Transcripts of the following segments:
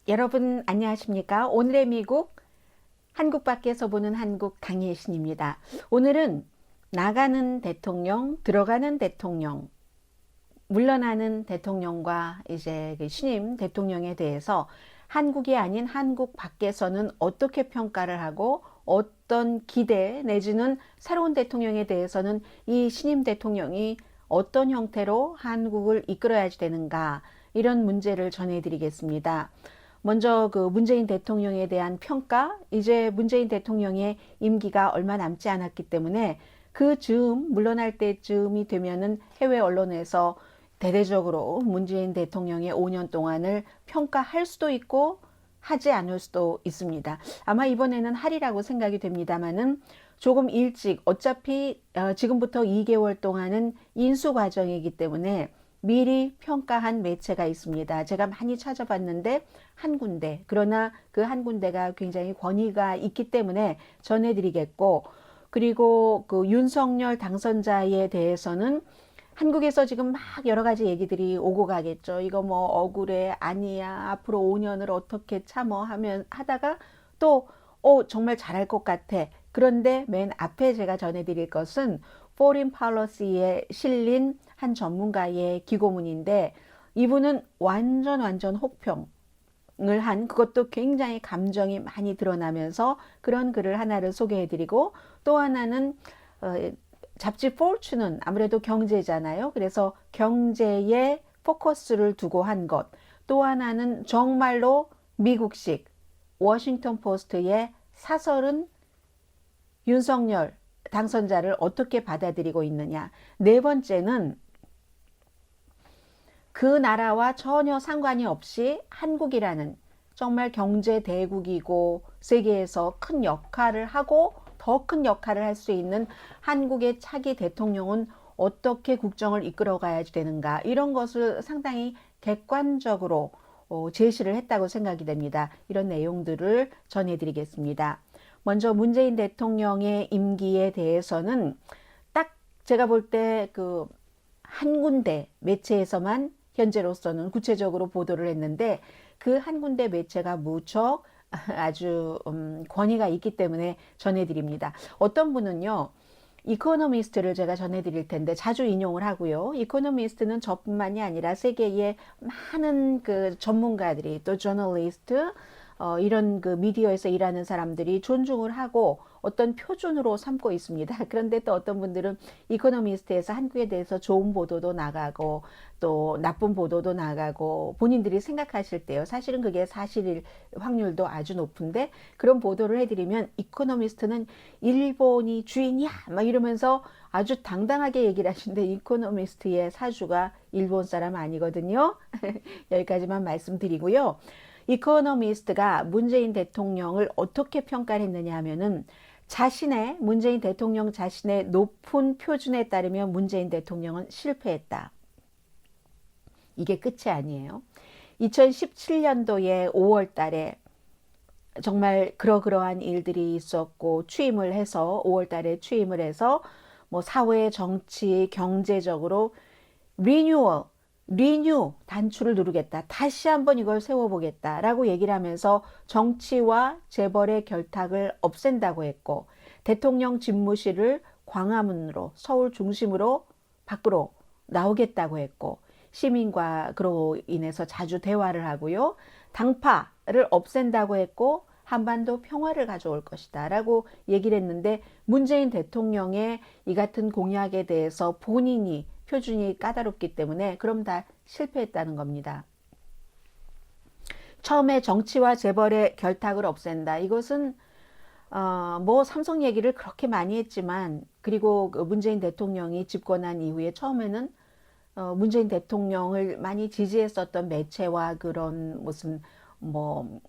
여러분 안녕하십니까? 오늘의 미국 한국 밖에서 보는 한국 강예신입니다. 오늘은 나가는 대통령, 들어가는 대통령, 물러나는 대통령과 이제 그 신임 대통령에 대해서 한국이 아닌 한국 밖에서는 어떻게 평가를 하고 어떤 기대 내지는 새로운 대통령에 대해서는 이 신임 대통령이 어떤 형태로 한국을 이끌어야지 되는가, 이런 문제를 전해드리겠습니다. 먼저 그 문재인 대통령에 대한 평가, 이제 문재인 대통령의 임기가 얼마 남지 않았기 때문에 그 즈음, 물러날 때쯤이 되면은 해외 언론에서 대대적으로 문재인 대통령의 5년 동안을 평가할 수도 있고 하지 않을 수도 있습니다. 아마 이번에는 하리라고 생각이 됩니다만은 조금 일찍, 어차피 지금부터 2개월 동안은 인수 과정이기 때문에 미리 평가한 매체가 있습니다. 제가 많이 찾아봤는데 한 군데, 그러나 그 한 군데가 굉장히 권위가 있기 때문에 전해드리겠고, 그리고 그 윤석열 당선자에 대해서는 한국에서 지금 막 여러 가지 얘기들이 오고 가겠죠. 이거 뭐 억울해, 아니야, 앞으로 5년을 어떻게 참어 하면 하다가 또 정말 잘할 것 같아. 그런데 맨 앞에 제가 전해드릴 것은 Foreign Policy에 실린 한 전문가의 기고문인데, 이분은 완전 혹평을 한, 그것도 굉장히 감정이 많이 드러나면서 그런 글을 하나를 소개해드리고, 또 하나는 잡지 Fortune은 아무래도 경제잖아요. 그래서 경제에 포커스를 두고 한 것. 또 하나는 정말로 미국식 워싱턴 포스트의 사설은 윤석열 당선자를 어떻게 받아들이고 있느냐. 네 번째는 그 나라와 전혀 상관이 없이 한국이라는 정말 경제 대국이고 세계에서 큰 역할을 하고 더 큰 역할을 할 수 있는 한국의 차기 대통령은 어떻게 국정을 이끌어가야 되는가, 이런 것을 상당히 객관적으로 제시를 했다고 생각이 됩니다. 이런 내용들을 전해드리겠습니다. 먼저 문재인 대통령의 임기에 대해서는 딱 제가 볼 때 그 한 군데 매체에서만 현재로서는 구체적으로 보도를 했는데, 그 한 군데 매체가 무척 아주 권위가 있기 때문에 전해드립니다. 어떤 분은요, 이코노미스트를 제가 전해드릴 텐데 자주 인용을 하고요. 이코노미스트는 저뿐만이 아니라 세계의 많은 그 전문가들이, 또 저널리스트, 이런 그 미디어에서 일하는 사람들이 존중을 하고 어떤 표준으로 삼고 있습니다. 그런데 또 어떤 분들은 이코노미스트에서 한국에 대해서 좋은 보도도 나가고 또 나쁜 보도도 나가고 본인들이 생각하실 때요. 사실은 그게 사실일 확률도 아주 높은데, 그런 보도를 해드리면 이코노미스트는 일본이 주인이야 막 이러면서 아주 당당하게 얘기를 하시는데, 이코노미스트의 사주가 일본 사람 아니거든요. 여기까지만 말씀드리고요. 이코노미스트가 문재인 대통령을 어떻게 평가를 했느냐 하면은, 문재인 대통령 자신의 높은 표준에 따르면 문재인 대통령은 실패했다. 이게 끝이 아니에요. 2017년도에 5월 달에 정말 그러한 일들이 있었고, 취임을 해서 5월 달에 취임을 해서 뭐 사회, 정치, 경제적으로 리뉴 단추를 누르겠다, 다시 한번 이걸 세워보겠다라고 얘기를 하면서 정치와 재벌의 결탁을 없앤다고 했고, 대통령 집무실을 광화문으로, 서울 중심으로 밖으로 나오겠다고 했고, 시민과 그로 인해서 자주 대화를 하고요, 당파를 없앤다고 했고, 한반도 평화를 가져올 것이다 라고 얘기를 했는데, 문재인 대통령의 이 같은 공약에 대해서 본인이 표준이 까다롭기 때문에 그럼 다 실패했다는 겁니다. 처음에 정치와 재벌의 결탁을 없앤다. 이것은 뭐 삼성 얘기를 그렇게 많이 했지만, 그리고 문재인 대통령이 집권한 이후에 처음에는 문재인 대통령을 많이 지지했었던 매체와 그런 무슨 뭐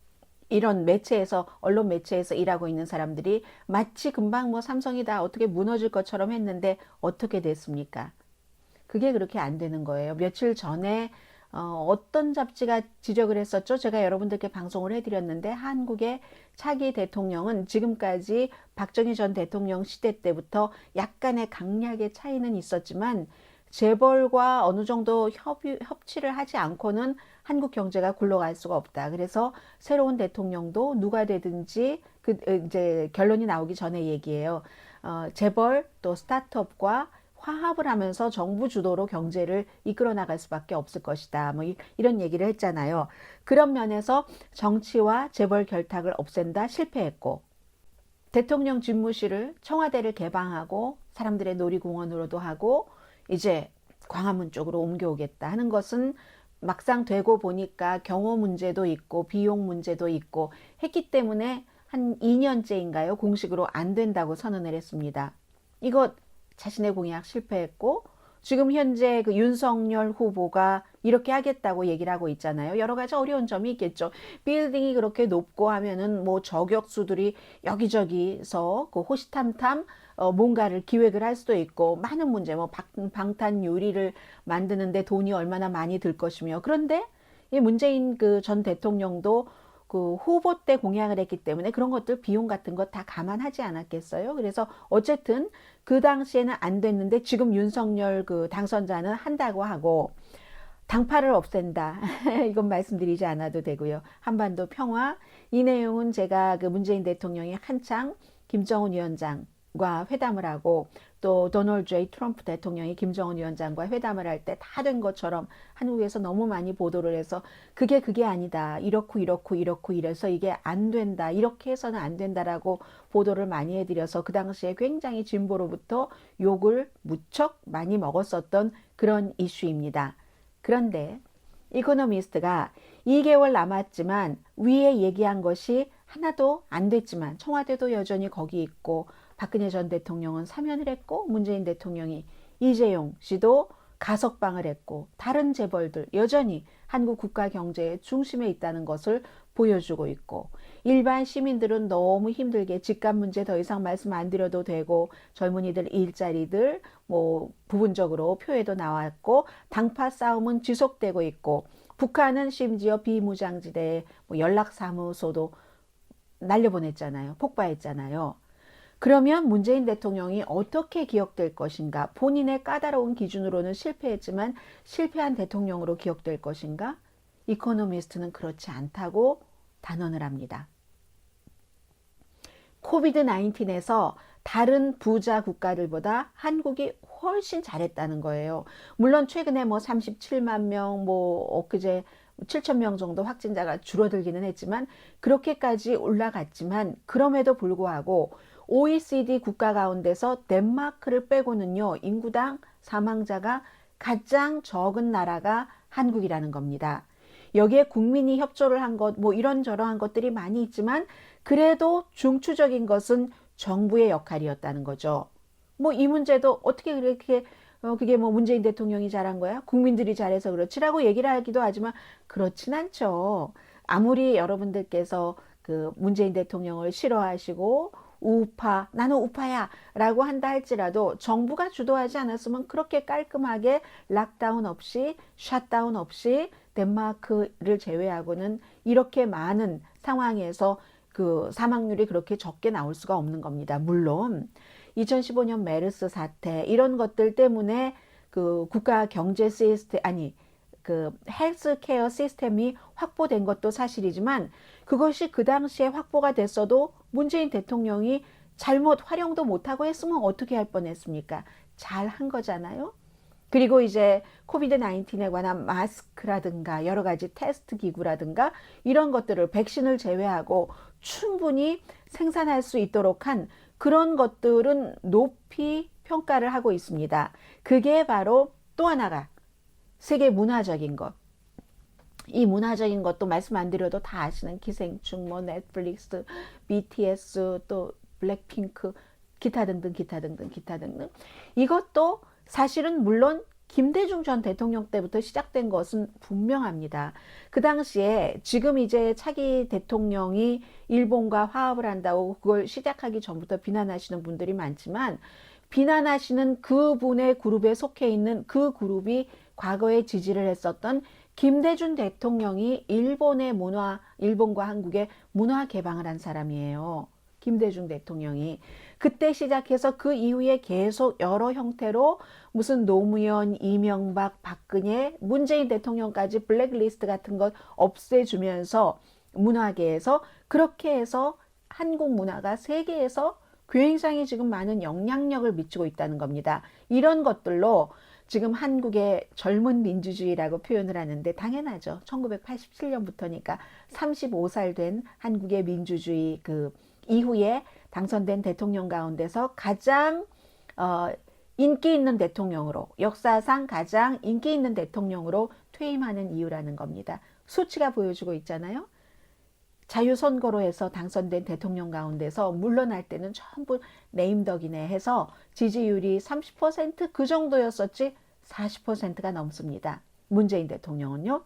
이런 매체에서, 언론 매체에서 일하고 있는 사람들이 마치 금방 뭐 삼성이 다 어떻게 무너질 것처럼 했는데 어떻게 됐습니까? 그게 그렇게 안 되는 거예요. 며칠 전에 어떤 잡지가 지적을 했었죠. 제가 여러분들께 방송을 해드렸는데, 한국의 차기 대통령은 지금까지 박정희 전 대통령 시대 때부터 약간의 강약의 차이는 있었지만 재벌과 어느 정도 협치를 하지 않고는 한국 경제가 굴러갈 수가 없다. 그래서 새로운 대통령도 누가 되든지 이제 결론이 나오기 전에 얘기예요. 재벌 또 스타트업과 화합을 하면서 정부 주도로 경제를 이끌어 나갈 수밖에 없을 것이다. 뭐 이런 얘기를 했잖아요. 그런 면에서 정치와 재벌 결탁을 없앤다 실패했고, 대통령 집무실을 청와대를 개방하고 사람들의 놀이공원으로도 하고 이제 광화문 쪽으로 옮겨오겠다 하는 것은 막상 되고 보니까 경호 문제도 있고 비용 문제도 있고 했기 때문에 한 2년째인가요? 공식으로 안 된다고 선언을 했습니다. 이거 자신의 공약 실패했고, 지금 현재 그 윤석열 후보가 이렇게 하겠다고 얘기를 하고 있잖아요. 여러 가지 어려운 점이 있겠죠. 빌딩이 그렇게 높고 하면은 뭐 저격수들이 여기저기서 그 호시탐탐 뭔가를 기획을 할 수도 있고, 많은 문제, 뭐 방탄 유리를 만드는데 돈이 얼마나 많이 들 것이며, 그런데 이 문재인 그 전 대통령도 그 후보 때 공약을 했기 때문에 그런 것들 비용 같은 거 다 감안하지 않았겠어요. 그래서 어쨌든 그 당시에는 안 됐는데 지금 윤석열 그 당선자는 한다고 하고, 당파를 없앤다. 이건 말씀드리지 않아도 되고요. 한반도 평화, 이 내용은 제가 그 문재인 대통령이 한창 김정은 위원장과 회담을 하고 또 도널드 J 트럼프 대통령이 김정은 위원장과 회담을 할 때 다 된 것처럼 한국에서 너무 많이 보도를 해서 그게 아니다. 이렇고 이래서 이게 안 된다. 이렇게 해서는 안 된다라고 보도를 많이 해드려서 그 당시에 굉장히 진보로부터 욕을 무척 많이 먹었었던 그런 이슈입니다. 그런데 이코노미스트가 2개월 남았지만 위에 얘기한 것이 하나도 안 됐지만 청와대도 여전히 거기 있고, 박근혜 전 대통령은 사면을 했고, 문재인 대통령이 이재용 씨도 가석방을 했고, 다른 재벌들 여전히 한국 국가 경제의 중심에 있다는 것을 보여주고 있고, 일반 시민들은 너무 힘들게 집값 문제 더 이상 말씀 안 드려도 되고, 젊은이들 일자리들 뭐 부분적으로 표에도 나왔고, 당파 싸움은 지속되고 있고, 북한은 심지어 비무장지대에 뭐 연락사무소도 날려보냈잖아요. 폭파했잖아요. 그러면 문재인 대통령이 어떻게 기억될 것인가? 본인의 까다로운 기준으로는 실패했지만 실패한 대통령으로 기억될 것인가? 이코노미스트는 그렇지 않다고 단언을 합니다. 코비드 19에서 다른 부자 국가들보다 한국이 훨씬 잘했다는 거예요. 물론 최근에 뭐 37만 명, 뭐 엊그제 7천 명 정도 확진자가 줄어들기는 했지만 그렇게까지 올라갔지만, 그럼에도 불구하고 OECD 국가 가운데서 덴마크를 빼고는요, 인구당 사망자가 가장 적은 나라가 한국이라는 겁니다. 여기에 국민이 협조를 한 것, 뭐 이런저런 것들이 많이 있지만 그래도 중추적인 것은 정부의 역할이었다는 거죠. 뭐 이 문제도 어떻게 그렇게 그게 뭐 문재인 대통령이 잘한 거야? 국민들이 잘해서 그렇지라고 얘기를 하기도 하지만 그렇진 않죠. 아무리 여러분들께서 그 문재인 대통령을 싫어하시고 우파, 나는 우파야 라고 한다 할지라도 정부가 주도하지 않았으면 그렇게 깔끔하게 락다운 없이 샷다운 없이 덴마크를 제외하고는 이렇게 많은 상황에서 그 사망률이 그렇게 적게 나올 수가 없는 겁니다. 물론 2015년 메르스 사태 이런 것들 때문에 그 국가 경제 시스템 그 헬스케어 시스템이 확보된 것도 사실이지만, 그것이 그 당시에 확보가 됐어도 문재인 대통령이 잘못 활용도 못하고 했으면 어떻게 할 뻔했습니까? 잘 한 거잖아요. 그리고 이제 코비드 19에 관한 마스크라든가 여러 가지 테스트 기구라든가 이런 것들을 백신을 제외하고 충분히 생산할 수 있도록 한 그런 것들은 높이 평가를 하고 있습니다. 그게 바로 또 하나가 세계 문화적인 것. 이 문화적인 것도 말씀 안 드려도 다 아시는 기생충, 뭐 넷플릭스, BTS, 또 블랙핑크, 기타 등등. 이것도 사실은 물론 김대중 전 대통령 때부터 시작된 것은 분명합니다. 그 당시에 지금 이제 차기 대통령이 일본과 화합을 한다고 그걸 시작하기 전부터 비난하시는 분들이 많지만, 비난하시는 그분의 그룹에 속해 있는 그 그룹이 과거에 지지를 했었던 김대중 대통령이 일본과 한국의 문화 개방을 한 사람이에요. 김대중 대통령이. 그때 시작해서 그 이후에 계속 여러 형태로 무슨 노무현, 이명박, 박근혜, 문재인 대통령까지 블랙리스트 같은 것 없애주면서 문화계에서 그렇게 해서 한국 문화가 세계에서 굉장히 지금 많은 영향력을 미치고 있다는 겁니다. 이런 것들로 지금 한국의 젊은 민주주의라고 표현을 하는데 당연하죠. 1987년부터니까 35살 된 한국의 민주주의 그 이후에 당선된 대통령 가운데서 가장 인기 있는 대통령으로, 역사상 가장 인기 있는 대통령으로 퇴임하는 이유라는 겁니다. 수치가 보여주고 있잖아요. 자유선거로 해서 당선된 대통령 가운데서 물러날 때는 전부 네임덕이네 해서 지지율이 30%그 정도였었지 40%가 넘습니다. 문재인 대통령은요.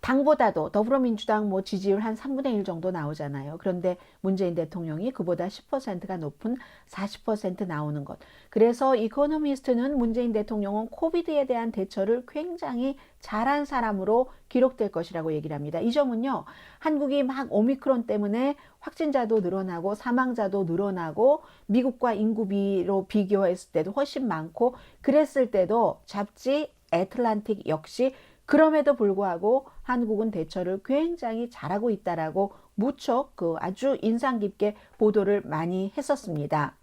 당보다도 더불어민주당 뭐 지지율 한 3분의 1 정도 나오잖아요. 그런데 문재인 대통령이 그보다 10%가 높은 40% 나오는 것. 그래서 이코노미스트는 문재인 대통령은 코비드에 대한 대처를 굉장히 잘한 사람으로 기록될 것이라고 얘기를 합니다. 이 점은요. 한국이 막 오미크론 때문에 확진자도 늘어나고 사망자도 늘어나고 미국과 인구비로 비교했을 때도 훨씬 많고 그랬을 때도 잡지 애틀란틱 역시 그럼에도 불구하고 한국은 대처를 굉장히 잘하고 있다라고 무척 아주 인상 깊게 보도를 많이 했었습니다.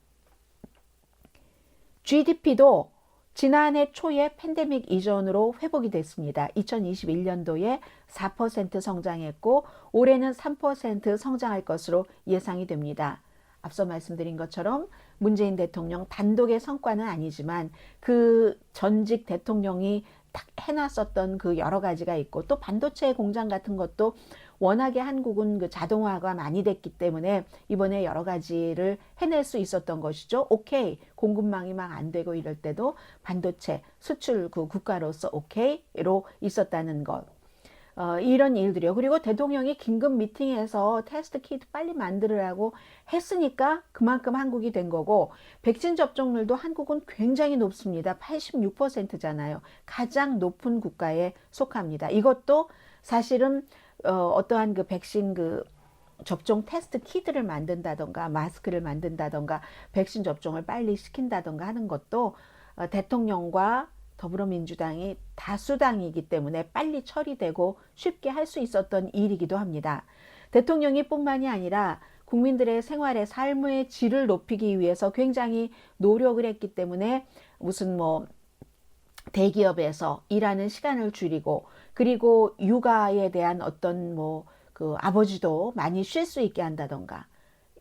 GDP도 지난해 초에 팬데믹 이전으로 회복이 됐습니다. 2021년도에 4% 성장했고 올해는 3% 성장할 것으로 예상이 됩니다. 앞서 말씀드린 것처럼 문재인 대통령 단독의 성과는 아니지만 그 전직 대통령이 딱 해놨었던 그 여러 가지가 있고 또 반도체 공장 같은 것도 워낙에 한국은 그 자동화가 많이 됐기 때문에 이번에 여러 가지를 해낼 수 있었던 것이죠. 오케이. 공급망이 막 안 되고 이럴 때도 반도체 수출 그 국가로서 오케이로 있었다는 것. 이런 일들이요. 그리고 대통령이 긴급 미팅에서 테스트 키트 빨리 만들으라고 했으니까 그만큼 한국이 된 거고 백신 접종률도 한국은 굉장히 높습니다. 86%잖아요. 가장 높은 국가에 속합니다. 이것도 사실은 어떠한 그 백신 그 접종 테스트 키트를 만든다던가 마스크를 만든다던가 백신 접종을 빨리 시킨다던가 하는 것도 대통령과 더불어민주당이 다수당이기 때문에 빨리 처리되고 쉽게 할 수 있었던 일이기도 합니다. 대통령이 뿐만이 아니라 국민들의 생활의 삶의 질을 높이기 위해서 굉장히 노력을 했기 때문에 무슨 뭐 대기업에서 일하는 시간을 줄이고 그리고 육아에 대한 어떤 뭐 그 아버지도 많이 쉴 수 있게 한다던가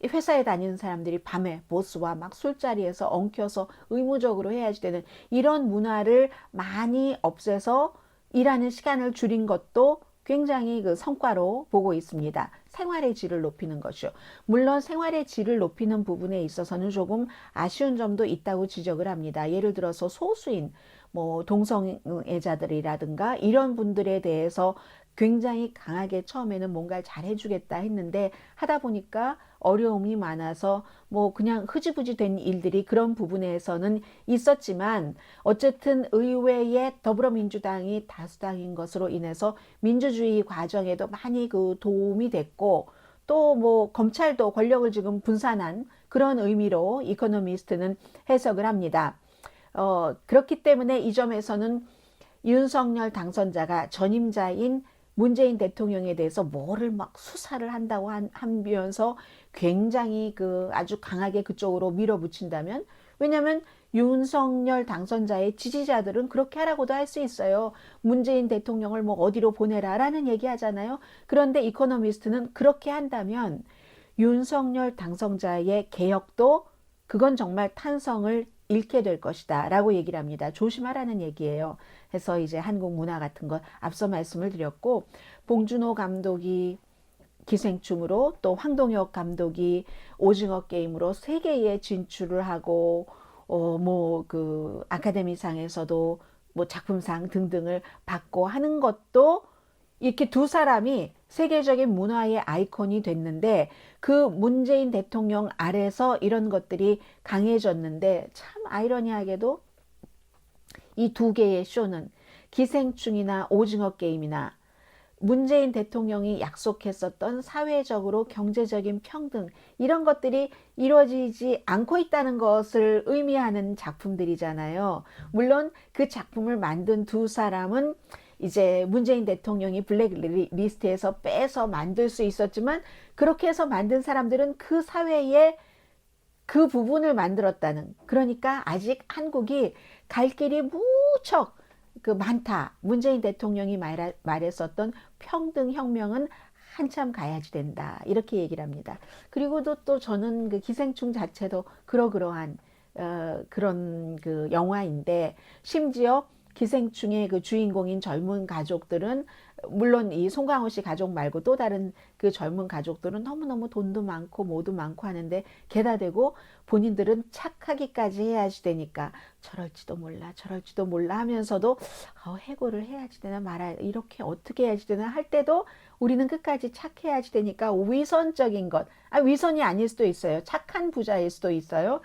회사에 다니는 사람들이 밤에 보스와 막 술자리에서 엉켜서 의무적으로 해야지 되는 이런 문화를 많이 없애서 일하는 시간을 줄인 것도 굉장히 그 성과로 보고 있습니다. 생활의 질을 높이는 것이요. 물론 생활의 질을 높이는 부분에 있어서는 조금 아쉬운 점도 있다고 지적을 합니다. 예를 들어서 소수인 뭐 동성애자들이라든가 이런 분들에 대해서 굉장히 강하게 처음에는 뭔가를 잘 해주겠다 했는데 하다 보니까 어려움이 많아서 뭐 그냥 흐지부지 된 일들이 그런 부분에서는 있었지만 어쨌든 의회에 더불어민주당이 다수당인 것으로 인해서 민주주의 과정에도 많이 그 도움이 됐고 또 뭐 검찰도 권력을 지금 분산한 그런 의미로 이코노미스트는 해석을 합니다. 그렇기 때문에 이 점에서는 윤석열 당선자가 전임자인 문재인 대통령에 대해서 뭐를 막 수사를 한다고 하면서 굉장히 그 아주 강하게 그쪽으로 밀어붙인다면 왜냐하면 윤석열 당선자의 지지자들은 그렇게 하라고도 할 수 있어요. 문재인 대통령을 뭐 어디로 보내라 라는 얘기 하잖아요. 그런데 이코노미스트는 그렇게 한다면 윤석열 당선자의 개혁도 그건 정말 탄성을 잃게 될 것이다 라고 얘기를 합니다. 조심하라는 얘기예요. 해서 이제 한국 문화 같은 것 앞서 말씀을 드렸고 봉준호 감독이 기생충으로 또 황동혁 감독이 오징어 게임으로 세계에 진출을 하고 뭐 그 아카데미상에서도 뭐 작품상 등등을 받고 하는 것도 이렇게 두 사람이 세계적인 문화의 아이콘이 됐는데 그 문재인 대통령 아래서 이런 것들이 강해졌는데 참 아이러니하게도 이 두 개의 쇼는 기생충이나 오징어 게임이나 문재인 대통령이 약속했었던 사회적으로 경제적인 평등 이런 것들이 이루어지지 않고 있다는 것을 의미하는 작품들이잖아요. 물론 그 작품을 만든 두 사람은 이제 문재인 대통령이 블랙리스트에서 빼서 만들 수 있었지만 그렇게 해서 만든 사람들은 그 사회에 그 부분을 만들었다는, 그러니까 아직 한국이 갈 길이 무척 그 많다. 문재인 대통령이 말했었던 평등혁명은 한참 가야지 된다. 이렇게 얘기를 합니다. 그리고 또 저는 그 기생충 자체도 그러한 그런 그 영화인데, 심지어 기생충의 그 주인공인 젊은 가족들은 물론 이 송강호 씨 가족 말고 또 다른 그 젊은 가족들은 너무너무 돈도 많고 뭐도 많고 하는데, 게다 대고 본인들은 착하기까지 해야지 되니까 저럴지도 몰라 저럴지도 몰라 하면서도 해고를 해야지 되나 말아 이렇게 어떻게 해야지 되나 할 때도 우리는 끝까지 착해야지 되니까 위선적인 것, 위선이 아닐 수도 있어요. 착한 부자일 수도 있어요.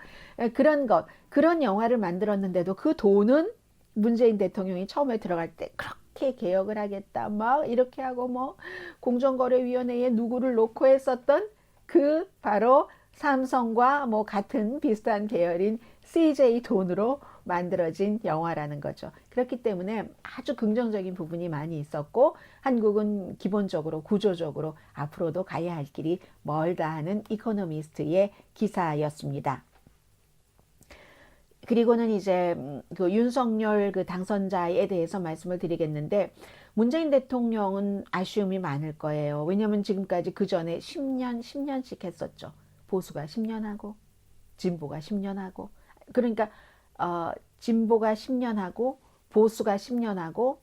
그런 영화를 만들었는데도 그 돈은 문재인 대통령이 처음에 들어갈 때 그렇게 개혁을 하겠다 막 이렇게 하고 뭐 공정거래위원회에 누구를 놓고 했었던 그 바로 삼성과 뭐 같은 비슷한 계열인 CJ 돈으로 만들어진 영화라는 거죠. 그렇기 때문에 아주 긍정적인 부분이 많이 있었고, 한국은 기본적으로 구조적으로 앞으로도 가야 할 길이 멀다 하는 이코노미스트의 기사였습니다. 그리고는 이제 그 윤석열 그 당선자에 대해서 말씀을 드리겠는데, 문재인 대통령은 아쉬움이 많을 거예요. 왜냐하면 지금까지 그 전에 10년씩 했었죠. 보수가 10년 하고 진보가 10년 하고, 그러니까 진보가 10년 하고 보수가 10년 하고,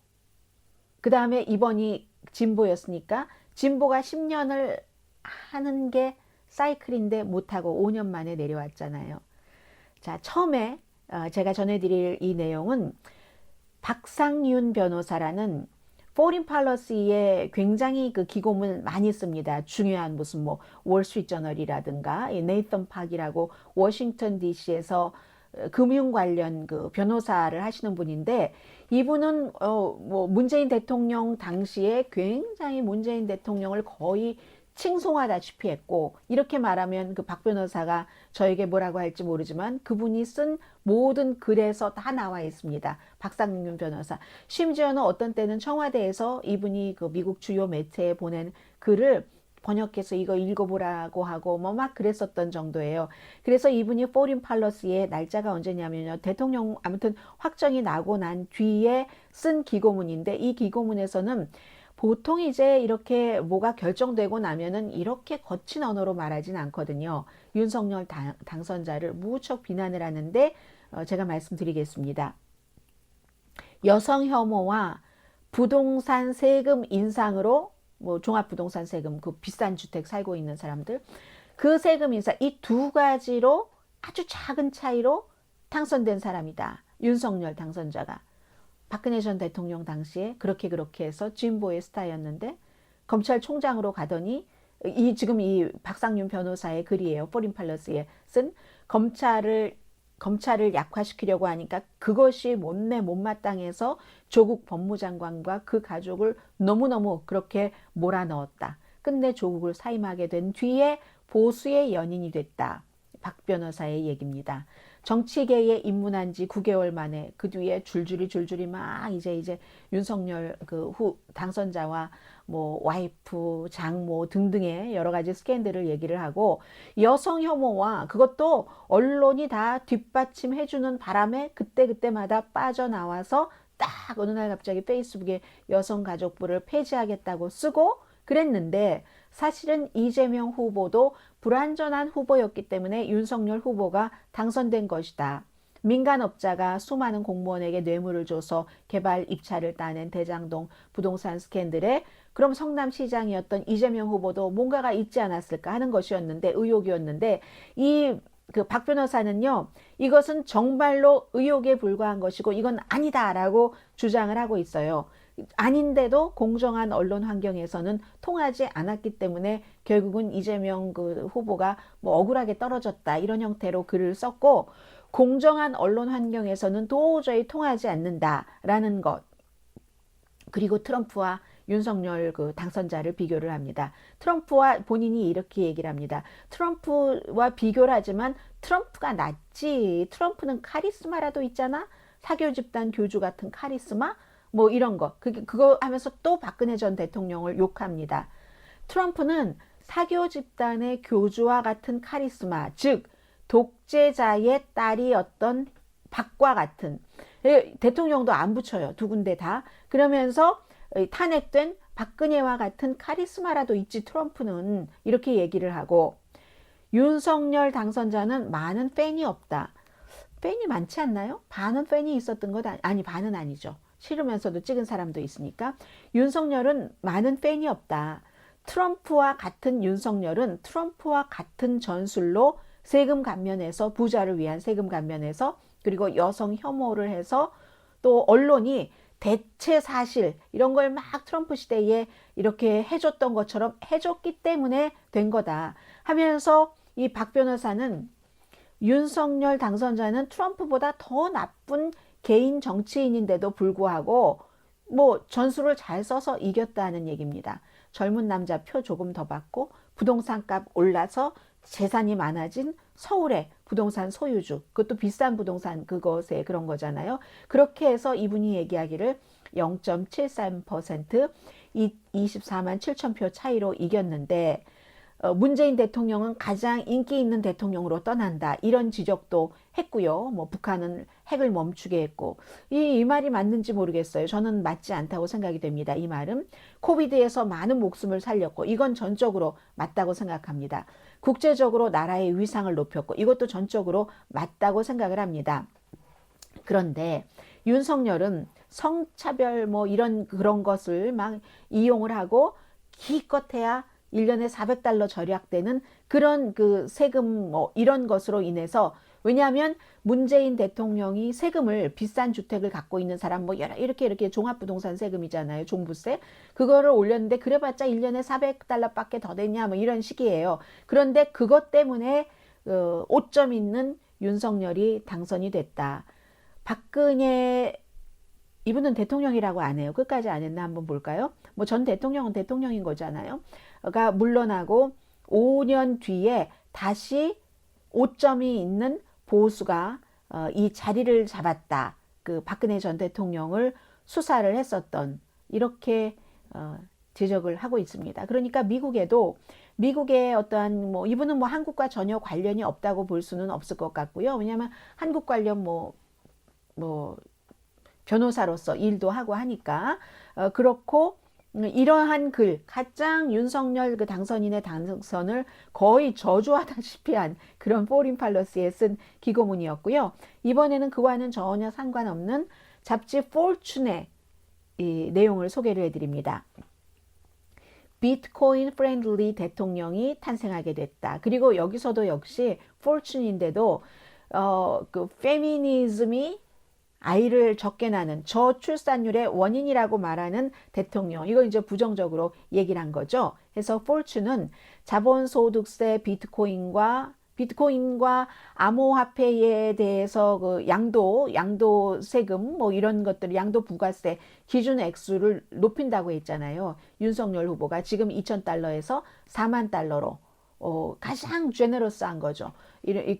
그 다음에 이번이 진보였으니까 진보가 10년을 하는 게 사이클인데 못하고 5년 만에 내려왔잖아요. 자, 처음에 제가 전해드릴 이 내용은 박상윤 변호사라는 포린 팔러시에 굉장히 그 기고문 많이 씁니다. 중요한 무슨 뭐 월스트리트저널이라든가 네이선 팍이라고 워싱턴 DC에서 금융 관련 그 변호사를 하시는 분인데, 이분은 뭐 문재인 대통령 당시에 굉장히 문재인 대통령을 거의 칭송하다시피 했고, 이렇게 말하면 그 박 변호사가 저에게 뭐라고 할지 모르지만 그분이 쓴 모든 글에서 다 나와 있습니다. 박상윤 변호사. 심지어는 어떤 때는 청와대에서 이분이 그 미국 주요 매체에 보낸 글을 번역해서 이거 읽어보라고 하고 뭐 막 그랬었던 정도예요. 그래서 이분이 포린 팔러스의 날짜가 언제냐면요, 대통령 아무튼 확정이 나고 난 뒤에 쓴 기고문인데, 이 기고문에서는 보통 이제 이렇게 뭐가 결정되고 나면은 이렇게 거친 언어로 말하진 않거든요. 윤석열 당선자를 무척 비난을 하는데 제가 말씀드리겠습니다. 여성 혐오와 부동산 세금 인상으로, 뭐 종합부동산 세금, 그 비싼 주택 살고 있는 사람들, 그 세금 인상, 이 두 가지로 아주 작은 차이로 당선된 사람이다. 윤석열 당선자가. 박근혜 전 대통령 당시에 그렇게 해서 진보의 스타였는데 검찰총장으로 가더니, 지금 이 박상윤 변호사의 글이에요. 포린 팔러스에 쓴, 검찰을 약화시키려고 하니까 그것이 못마땅해서 조국 법무장관과 그 가족을 너무너무 그렇게 몰아넣었다. 끝내 조국을 사임하게 된 뒤에 보수의 연인이 됐다. 박 변호사의 얘기입니다. 정치계에 입문한 지 9개월 만에 그 뒤에 줄줄이 막 이제 윤석열 그 당선자와 뭐 와이프, 장모 등등의 여러 가지 스캔들을 얘기를 하고, 여성 혐오와 그것도 언론이 다 뒷받침해주는 바람에 그때마다 빠져나와서 딱 어느 날 갑자기 페이스북에 여성가족부를 폐지하겠다고 쓰고 그랬는데, 사실은 이재명 후보도 불완전한 후보였기 때문에 윤석열 후보가 당선된 것이다. 민간업자가 수많은 공무원에게 뇌물을 줘서 개발 입찰을 따낸 대장동 부동산 스캔들에 그럼 성남시장이었던 이재명 후보도 뭔가가 있지 않았을까 하는 것이었는데, 의혹이었는데, 이 그 박 변호사는요, 이것은 정말로 의혹에 불과한 것이고 이건 아니다라고 주장을 하고 있어요. 아닌데도 공정한 언론 환경에서는 통하지 않았기 때문에 결국은 이재명 그 후보가 뭐 억울하게 떨어졌다, 이런 형태로 글을 썼고, 공정한 언론 환경에서는 도저히 통하지 않는다라는 것, 그리고 트럼프와 윤석열 그 당선자를 비교를 합니다. 트럼프와 본인이 이렇게 얘기를 합니다. 트럼프와 비교를 하지만 트럼프가 낫지. 트럼프는 카리스마라도 있잖아. 사교 집단 교주 같은 카리스마 뭐 이런 거. 그거 하면서 또 박근혜 전 대통령을 욕합니다. 트럼프는 사교 집단의 교주와 같은 카리스마, 즉 독재자의 딸이었던 박과 같은, 대통령도 안 붙여요. 두 군데 다. 그러면서 탄핵된 박근혜와 같은 카리스마라도 있지 트럼프는, 이렇게 얘기를 하고, 윤석열 당선자는 많은 팬이 없다. 팬이 많지 않나요? 반은 팬이 있었던 것 아니, 반은 아니죠. 싫으면서도 찍은 사람도 있으니까. 윤석열은 많은 팬이 없다. 트럼프와 같은 윤석열은 트럼프와 같은 전술로 세금 감면해서, 부자를 위한 세금 감면해서, 그리고 여성 혐오를 해서, 또 언론이 대체 사실 이런 걸 막 트럼프 시대에 이렇게 해줬던 것처럼 해줬기 때문에 된 거다 하면서, 이 박 변호사는 윤석열 당선자는 트럼프보다 더 나쁜 개인 정치인인데도 불구하고 뭐 전술을 잘 써서 이겼다는 얘기입니다. 젊은 남자 표 조금 더 받고 부동산 값 올라서 재산이 많아진 서울의 부동산 소유주, 그것도 비싼 부동산 그것에 그런 거잖아요. 그렇게 해서 이분이 얘기하기를 0.73% 24만 7천 표 차이로 이겼는데, 문재인 대통령은 가장 인기 있는 대통령으로 떠난다, 이런 지적도 했고요. 뭐 북한은 핵을 멈추게 했고, 이 말이 맞는지 모르겠어요. 저는 맞지 않다고 생각이 됩니다. 이 말은 코비드에서 많은 목숨을 살렸고, 이건 전적으로 맞다고 생각합니다. 국제적으로 나라의 위상을 높였고, 이것도 전적으로 맞다고 생각을 합니다. 그런데 윤석열은 성차별 뭐 이런 그런 것을 막 이용을 하고, 기껏해야 1년에 $400 절약되는 그런 그 세금 뭐 이런 것으로 인해서, 왜냐하면 문재인 대통령이 세금을, 비싼 주택을 갖고 있는 사람 뭐 이렇게 종합부동산 세금이잖아요. 종부세. 그거를 올렸는데 그래봤자 1년에 $400 밖에 더 되냐 뭐 이런 식이에요. 그런데 그것 때문에 오점 있는 윤석열이 당선이 됐다. 박근혜, 이분은 대통령이라고 안 해요. 끝까지 안 했나 한번 볼까요? 뭐 전 대통령은 대통령인 거잖아요. 가 물러나고 5년 뒤에 다시 오점이 있는 보수가 이 자리를 잡았다. 그 박근혜 전 대통령을 수사를 했었던, 이렇게 지적을 하고 있습니다. 그러니까 미국의 어떠한 뭐 이분은 뭐 한국과 전혀 관련이 없다고 볼 수는 없을 것 같고요. 왜냐하면 한국 관련 뭐 변호사로서 일도 하고 하니까 그렇고, 이러한 글, 가장 윤석열 그 당선인의 당선을 거의 저주하다시피 한 그런 포린팔러스에 쓴 기고문이었고요. 이번에는 그와는 전혀 상관없는 잡지 포춘의 이 내용을 소개를 해드립니다. 비트코인 프렌들리 대통령이 탄생하게 됐다. 그리고 여기서도 역시 포춘인데도 그 페미니즘이 아이를 적게 낳는 저출산율의 원인이라고 말하는 대통령, 이거 이제 부정적으로 얘기를 한 거죠. 그래서 포춘은 자본소득세, 비트코인과 암호화폐에 대해서 그 양도 세금 뭐 이런 것들, 양도 부가세 기준 액수를 높인다고 했잖아요. 윤석열 후보가 지금 $2,000에서 $40,000로 가장 제너러스한 거죠.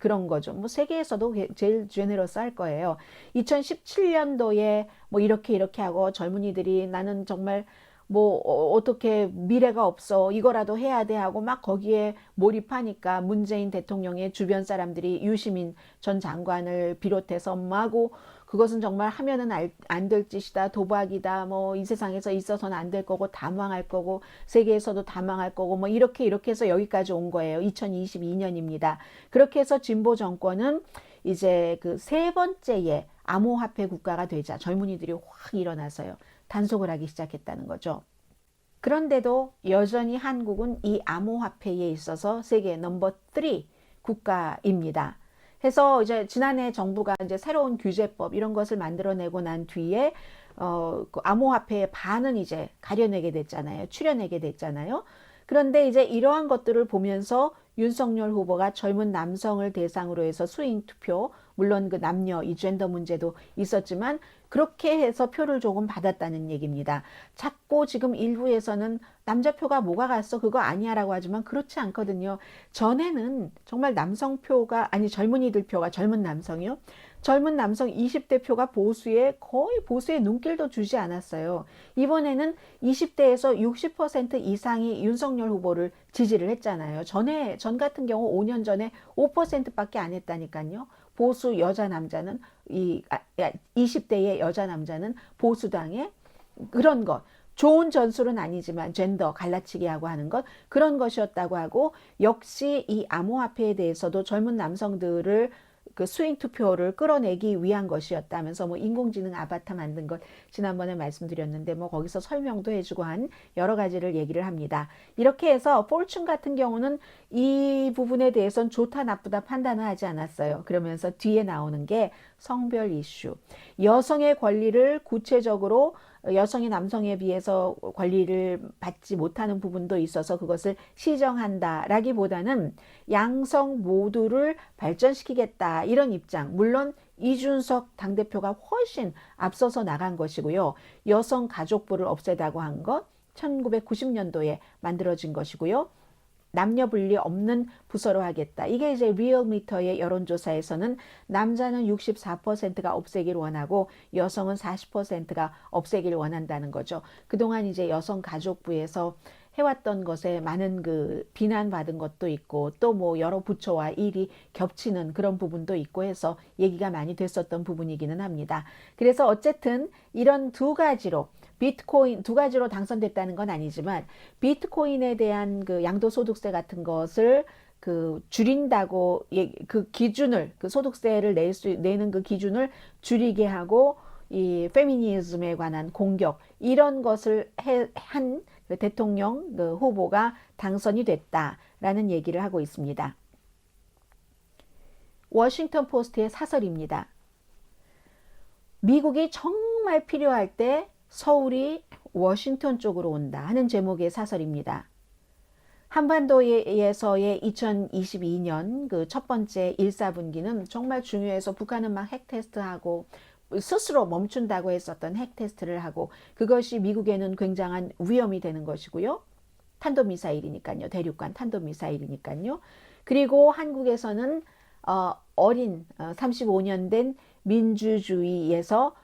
그런 거죠. 뭐 세계에서도 제일 제너러스 할 거예요. 2017년도에 뭐 이렇게 하고 젊은이들이 나는 정말 뭐 어떻게 미래가 없어, 이거라도 해야 돼 하고 막 거기에 몰입하니까 문재인 대통령의 주변 사람들이 유시민 전 장관을 비롯해서 마구 그것은 정말 하면은 안 될 짓이다, 도박이다, 뭐 이 세상에서 있어서는 안 될 거고 다 망할 거고 세계에서도 다 망할 거고 뭐 이렇게 해서 여기까지 온 거예요. 2022년입니다. 그렇게 해서 진보 정권은 이제 그 세 번째의 암호화폐 국가가 되자 젊은이들이 확 일어나서요, 단속을 하기 시작했다는 거죠. 그런데도 여전히 한국은 이 암호화폐에 있어서 세계 넘버 3 국가입니다. 해서 이제 지난해 정부가 이제 새로운 규제법 이런 것을 만들어내고 난 뒤에 그 암호화폐의 반은 이제 가려내게 됐잖아요. 추려내게 됐잖아요. 그런데 이제 이러한 것들을 보면서 윤석열 후보가 젊은 남성을 대상으로 해서 수행 투표 물론 그 남녀 이 젠더 문제도 있었지만 그렇게 해서 표를 조금 받았다는 얘기입니다. 자꾸 지금 일부에서는 남자표가 뭐가 갔어 그거 아니야라고 하지만 그렇지 않거든요. 전에는 정말 남성표가 아니 젊은이들 표가 젊은 남성이요. 젊은 남성 20대 표가 보수에 거의 보수에 눈길도 주지 않았어요. 이번에는 20대에서 60% 이상이 윤석열 후보를 지지를 했잖아요. 전 같은 경우 5년 전에 5%밖에 안 했다니까요. 보수 여자 남자는 20대의 여자 남자는 보수당에 그런 것 좋은 전술은 아니지만 젠더 갈라치기 하고 하는 것 그런 것이었다고 하고 역시 이 암호화폐에 대해서도 젊은 남성들을 그 스윙 투표를 끌어내기 위한 것이었다면서 뭐 인공지능 아바타 만든 것 지난번에 말씀드렸는데 뭐 거기서 설명도 해주고 한 여러 가지를 얘기를 합니다. 이렇게 해서 포춘 같은 경우는 이 부분에 대해서는 좋다 나쁘다 판단을 하지 않았어요. 그러면서 뒤에 나오는 게 성별 이슈, 여성의 권리를 구체적으로 여성이 남성에 비해서 권리를 받지 못하는 부분도 있어서 그것을 시정한다라기보다는 양성 모두를 발전시키겠다 이런 입장. 물론 이준석 당대표가 훨씬 앞서서 나간 것이고요. 여성가족부를 없애다고 한 것 1990년도에 만들어진 것이고요. 남녀 분리 없는 부서로 하겠다. 이게 이제 리얼미터의 여론조사에서는 남자는 64%가 없애길 원하고 여성은 40%가 없애길 원한다는 거죠. 그동안 이제 여성가족부에서 해왔던 것에 많은 그 비난받은 것도 있고 또 뭐 여러 부처와 일이 겹치는 그런 부분도 있고 해서 얘기가 많이 됐었던 부분이기는 합니다. 그래서 어쨌든 이런 두 가지로 비트코인 두 가지로 당선됐다는 건 아니지만 비트코인에 대한 그 양도소득세 같은 것을 그 줄인다고 그 기준을 그 소득세를 내는 그 기준을 줄이게 하고 이 페미니즘에 관한 공격 이런 것을 한 그 대통령 그 후보가 당선이 됐다라는 얘기를 하고 있습니다. 워싱턴 포스트의 사설입니다. 미국이 정말 필요할 때 서울이 워싱턴 쪽으로 온다 하는 제목의 사설입니다. 한반도에서의 2022년 그 첫 번째 1사분기는 정말 중요해서 북한은 막 핵 테스트하고 스스로 멈춘다고 했었던 핵 테스트를 하고 그것이 미국에는 굉장한 위험이 되는 것이고요. 탄도미사일이니까요. 대륙간 탄도미사일이니까요. 그리고 한국에서는 어린 35년 된 민주주의에서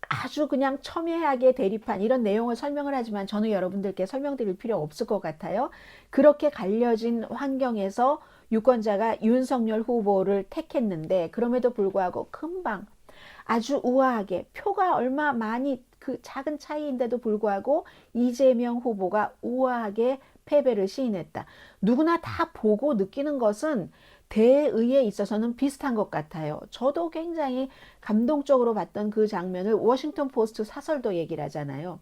아주 그냥 첨예하게 대립한 이런 내용을 설명을 하지만 저는 여러분들께 설명드릴 필요 없을 것 같아요. 그렇게 갈려진 환경에서 유권자가 윤석열 후보를 택했는데 그럼에도 불구하고 금방 아주 우아하게 표가 얼마 많이 그 작은 차이인데도 불구하고 이재명 후보가 우아하게 패배를 시인했다. 누구나 다 보고 느끼는 것은 대의에 있어서는 비슷한 것 같아요. 저도 굉장히 감동적으로 봤던 그 장면을 워싱턴 포스트 사설도 얘기를 하잖아요.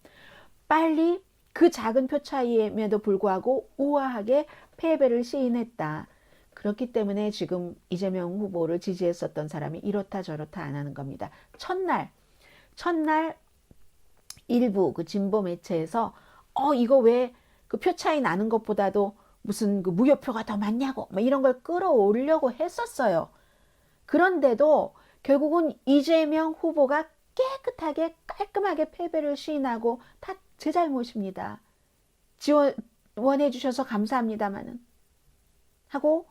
빨리 그 작은 표 차이임에도 불구하고 우아하게 패배를 시인했다. 그렇기 때문에 지금 이재명 후보를 지지했었던 사람이 이렇다 저렇다 안 하는 겁니다. 첫날 일부 그 진보 매체에서 이거 왜 그 표 차이 나는 것보다도 무슨 그 무효표가 더 많냐고 막 이런 걸 끌어올려고 했었어요. 그런데도 결국은 이재명 후보가 깨끗하게 깔끔하게 패배를 시인하고 다 제 잘못입니다. 지원해 주셔서 감사합니다마는 하고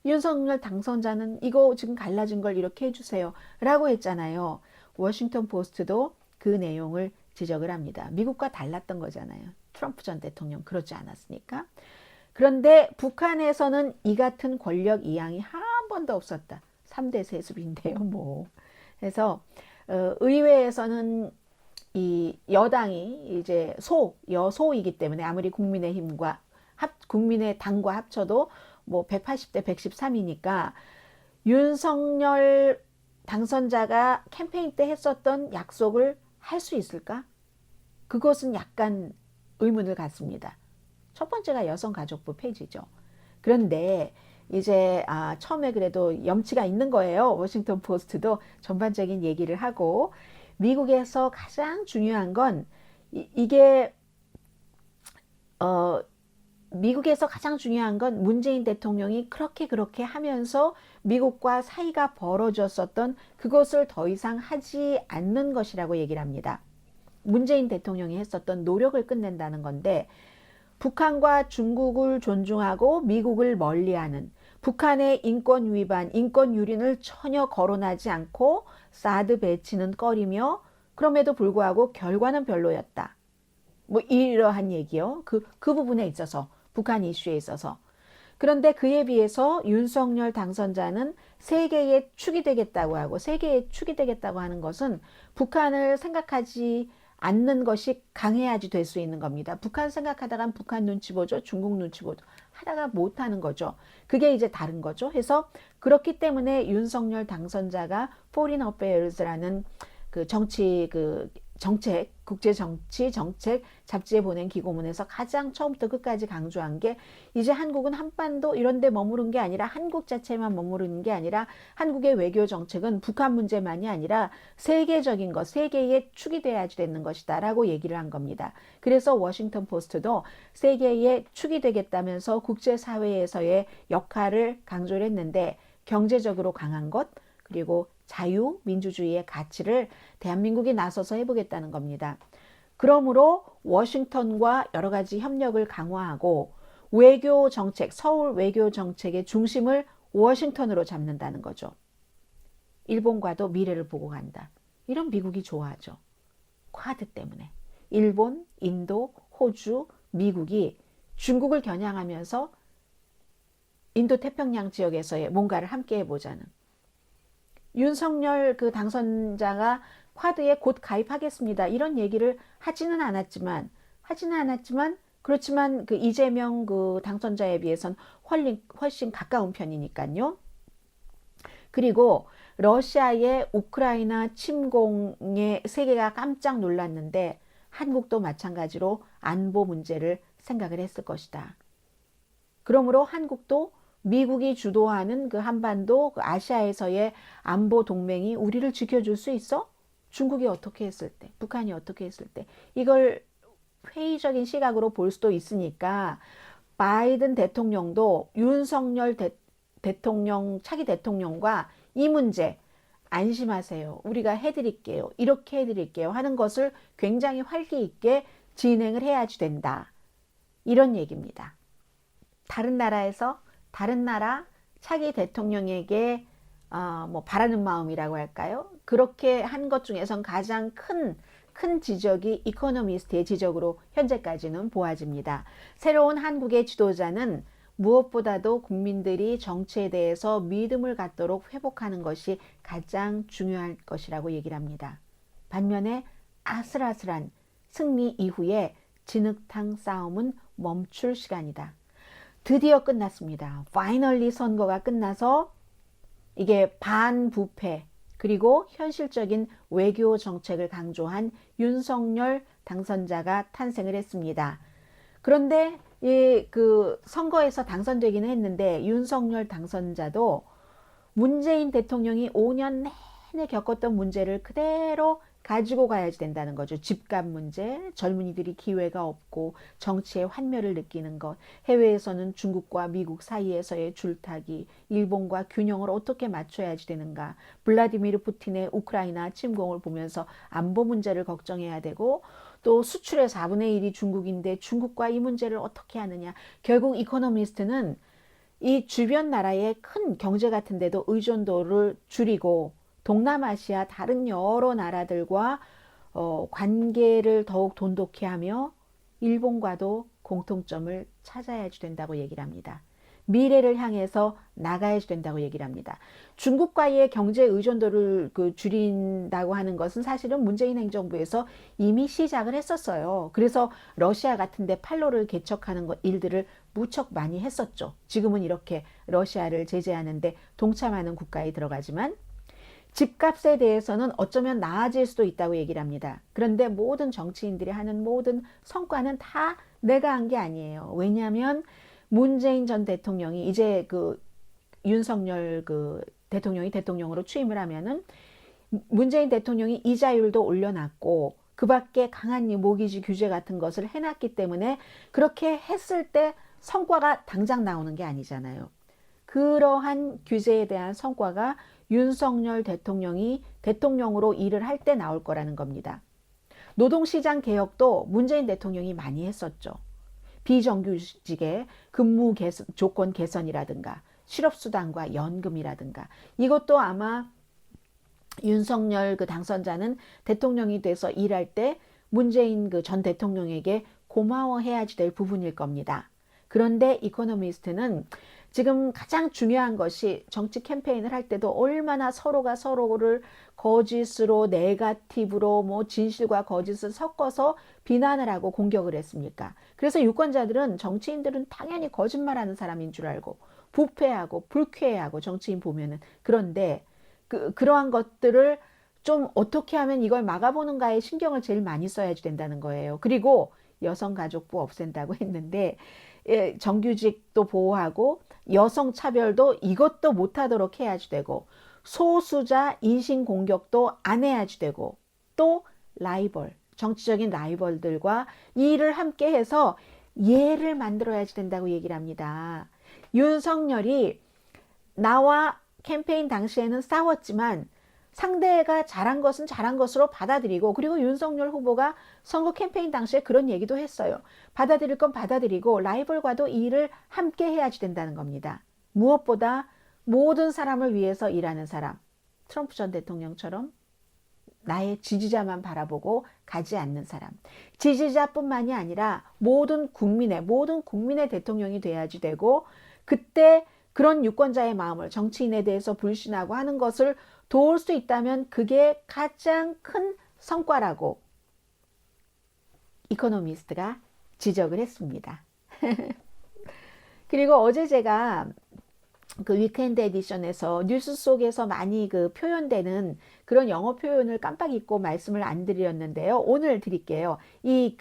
윤석열 당선자는 이거 지금 갈라진 걸 이렇게 해주세요 라고 했잖아요. 워싱턴 포스트도 그 내용을 지적을 합니다. 미국과 달랐던 거잖아요. 트럼프 전 대통령 그러지 않았으니까. 그런데 북한에서는 이 같은 권력 이양이 한 번도 없었다. 3대 세습인데요, 뭐. 그래서 의회에서는 이 여당이 이제 여소이기 때문에 아무리 국민의힘과 국민의당과 합쳐도 뭐 180대 113이니까 윤석열 당선자가 캠페인 때 했었던 약속을 할 수 있을까? 그것은 약간 의문을 갖습니다. 첫 번째가 여성가족부 폐지죠. 그런데 이제 처음에 그래도 염치가 있는 거예요. 워싱턴 포스트도 전반적인 얘기를 하고 미국에서 가장 중요한 건 이게 미국에서 가장 중요한 건 문재인 대통령이 그렇게 하면서 미국과 사이가 벌어졌었던 그것을 더 이상 하지 않는 것이라고 얘기를 합니다. 문재인 대통령이 했었던 노력을 끝낸다는 건데, 북한과 중국을 존중하고 미국을 멀리하는, 북한의 인권 위반, 인권 유린을 전혀 거론하지 않고 사드 배치는 꺼리며 그럼에도 불구하고 결과는 별로였다. 뭐 이러한 얘기요. 그 부분에 있어서, 북한 이슈에 있어서. 그런데 그에 비해서 윤석열 당선자는 세계의 축이 되겠다고 하고, 세계의 축이 되겠다고 하는 것은 북한을 생각하지 않는 것이 강해야지 될 수 있는 겁니다. 북한 생각하다간 북한 눈치 보죠. 중국 눈치 보죠. 하다가 못하는 거죠. 그게 이제 다른 거죠. 해서 그렇기 때문에 윤석열 당선자가 Foreign Affairs라는 그 정책, 국제정치 정책 잡지에 보낸 기고문에서 가장 처음부터 끝까지 강조한 게, 이제 한국은 한반도 이런 데 머무른 게 아니라, 한국 자체만 머무르는 게 아니라 한국의 외교 정책은 북한 문제만이 아니라 세계적인 것, 세계의 축이 돼야지 되는 것이다 라고 얘기를 한 겁니다. 그래서 워싱턴 포스트도 세계의 축이 되겠다면서 국제사회에서의 역할을 강조를 했는데, 경제적으로 강한 것, 그리고 자유, 민주주의의 가치를 대한민국이 나서서 해보겠다는 겁니다. 그러므로 워싱턴과 여러 가지 협력을 강화하고 외교 정책, 서울 외교 정책의 중심을 워싱턴으로 잡는다는 거죠. 일본과도 미래를 보고 간다. 이런 미국이 좋아하죠. 쿼드 때문에. 일본, 인도, 호주, 미국이 중국을 겨냥하면서 인도 태평양 지역에서의 뭔가를 함께 해보자는. 윤석열 그 당선자가 쿼드에 곧 가입하겠습니다. 이런 얘기를 하지는 않았지만 그렇지만 그 이재명 그 당선자에 비해선 훨씬 가까운 편이니까요. 그리고 러시아의 우크라이나 침공에 세계가 깜짝 놀랐는데, 한국도 마찬가지로 안보 문제를 생각을 했을 것이다. 그러므로 한국도 미국이 주도하는 그 한반도, 그 아시아에서의 안보 동맹이 우리를 지켜줄 수 있어? 중국이 어떻게 했을 때, 북한이 어떻게 했을 때, 이걸 회의적인 시각으로 볼 수도 있으니까 바이든 대통령도 윤석열 대통령, 차기 대통령과 이 문제 안심하세요. 우리가 해드릴게요. 이렇게 해드릴게요. 하는 것을 굉장히 활기 있게 진행을 해야지 된다. 이런 얘기입니다. 다른 나라 차기 대통령에게 뭐 바라는 마음이라고 할까요? 그렇게 한 것 중에선 가장 큰 지적이 이코노미스트의 지적으로 현재까지는 보아집니다. 새로운 한국의 지도자는 무엇보다도 국민들이 정치에 대해서 믿음을 갖도록 회복하는 것이 가장 중요할 것이라고 얘기를 합니다. 반면에 아슬아슬한 승리 이후에 진흙탕 싸움은 멈출 시간이다. 드디어 끝났습니다. 파이널리 선거가 끝나서 이게 반부패 그리고 현실적인 외교 정책을 강조한 윤석열 당선자가 탄생을 했습니다. 그런데 그 선거에서 당선되기는 했는데, 윤석열 당선자도 문재인 대통령이 5년 내내 겪었던 문제를 그대로 가지고 가야지 된다는 거죠. 집값 문제, 젊은이들이 기회가 없고 정치의 환멸을 느끼는 것, 해외에서는 중국과 미국 사이에서의 줄타기, 일본과 균형을 어떻게 맞춰야지 되는가, 블라디미르 푸틴의 우크라이나 침공을 보면서 안보 문제를 걱정해야 되고, 또 수출의 4분의 1이 중국인데 중국과 이 문제를 어떻게 하느냐. 결국 이코노미스트는 이 주변 나라의 큰 경제 같은 데도 의존도를 줄이고 동남아시아 다른 여러 나라들과 관계를 더욱 돈독히 하며 일본과도 공통점을 찾아야지 된다고 얘기를 합니다. 미래를 향해서 나가야지 된다고 얘기를 합니다. 중국과의 경제 의존도를 줄인다고 하는 것은 사실은 문재인 행정부에서 이미 시작을 했었어요. 그래서 러시아 같은 데 팔로를 개척하는 일들을 무척 많이 했었죠. 지금은 이렇게 러시아를 제재하는데 동참하는 국가에 들어가지만, 집값에 대해서는 어쩌면 나아질 수도 있다고 얘기를 합니다. 그런데 모든 정치인들이 하는 모든 성과는 다 내가 한 게 아니에요. 왜냐하면 문재인 전 대통령이 이제 그 윤석열 대통령이 대통령으로 취임을 하면은 문재인 대통령이 이자율도 올려놨고 그 밖에 강한 모기지 규제 같은 것을 해놨기 때문에, 그렇게 했을 때 성과가 당장 나오는 게 아니잖아요. 그러한 규제에 대한 성과가 윤석열 대통령이 대통령으로 일을 할 때 나올 거라는 겁니다. 노동시장 개혁도 문재인 대통령이 많이 했었죠. 비정규직의 근무 조건 개선이라든가 실업수당과 연금이라든가 이것도 아마 윤석열 그 당선자는 대통령이 돼서 일할 때 문재인 그 전 대통령에게 고마워해야지 될 부분일 겁니다. 그런데 이코노미스트는 지금 가장 중요한 것이 정치 캠페인을 할 때도 얼마나 서로가 서로를 거짓으로 네거티브로 뭐 진실과 거짓을 섞어서 비난을 하고 공격을 했습니까? 그래서 유권자들은 정치인들은 당연히 거짓말하는 사람인 줄 알고 부패하고 불쾌해하고 정치인 보면은 그런데 그러한 것들을 좀 어떻게 하면 이걸 막아보는가에 신경을 제일 많이 써야지 된다는 거예요. 그리고 여성가족부 없앤다고 했는데 정규직도 보호하고 여성 차별도 이것도 못하도록 해야지 되고 소수자 인신공격도 안 해야지 되고 또 라이벌 정치적인 라이벌들과 일을 함께 해서 예를 만들어야지 된다고 얘기를 합니다. 윤석열이 나와 캠페인 당시에는 싸웠지만 상대가 잘한 것은 잘한 것으로 받아들이고 그리고 윤석열 후보가 선거 캠페인 당시에 그런 얘기도 했어요. 받아들일 건 받아들이고 라이벌과도 일을 함께 해야지 된다는 겁니다. 무엇보다 모든 사람을 위해서 일하는 사람, 트럼프 전 대통령처럼 나의 지지자만 바라보고 가지 않는 사람, 지지자뿐만이 아니라 모든 국민의 대통령이 돼야지 되고 그때 그런 유권자의 마음을 정치인에 대해서 불신하고 하는 것을 도울 수 있다면 그게 가장 큰 성과라고 이코노미스트가 지적을 했습니다. 그리고 어제 제가 그 위크엔드 에디션에서 뉴스 속에서 많이 그 표현되는 그런 영어 표현을 깜빡 잊고 말씀을 안 드렸는데요. 오늘 드릴게요. 이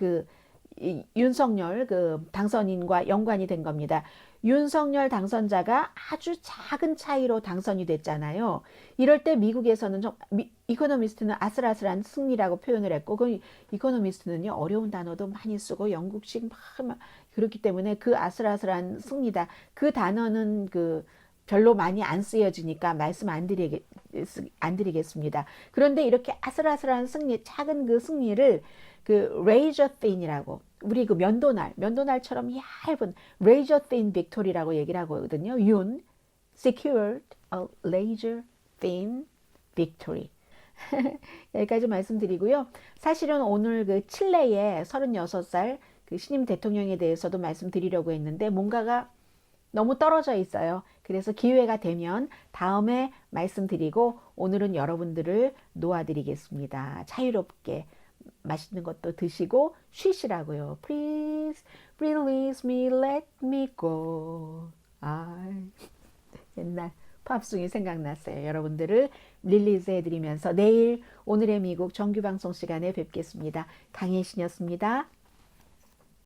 윤석열 그 당선인과 연관이 된 겁니다. 윤석열 당선자가 아주 작은 차이로 당선이 됐잖아요. 이럴 때 미국에서는 이코노미스트는 아슬아슬한 승리라고 표현을 했고 그 이코노미스트는요 어려운 단어도 많이 쓰고 영국식 막 그렇기 때문에 그 아슬아슬한 승리다. 그 단어는 그 별로 많이 안 쓰여지니까 말씀 안 드리겠습니다. 그런데 이렇게 아슬아슬한 승리, 작은 그 승리를 그 razor thin이라고 우리 그 면도날처럼 얇은 razor thin victory라고 얘기를 하거든요. 윤 secured a razor thin victory. 여기까지 말씀드리고요. 사실은 오늘 그 칠레의 36살 그 신임 대통령에 대해서도 말씀드리려고 했는데 뭔가가 너무 떨어져 있어요. 그래서 기회가 되면 다음에 말씀드리고 오늘은 여러분들을 놓아드리겠습니다. 자유롭게 맛있는 것도 드시고 쉬시라고요. Please release me, let me go. 옛날 팝송이 생각났어요. 여러분들을 릴리즈 해드리면서 내일 오늘의 미국 정규방송 시간에 뵙겠습니다. 강혜신이었습니다.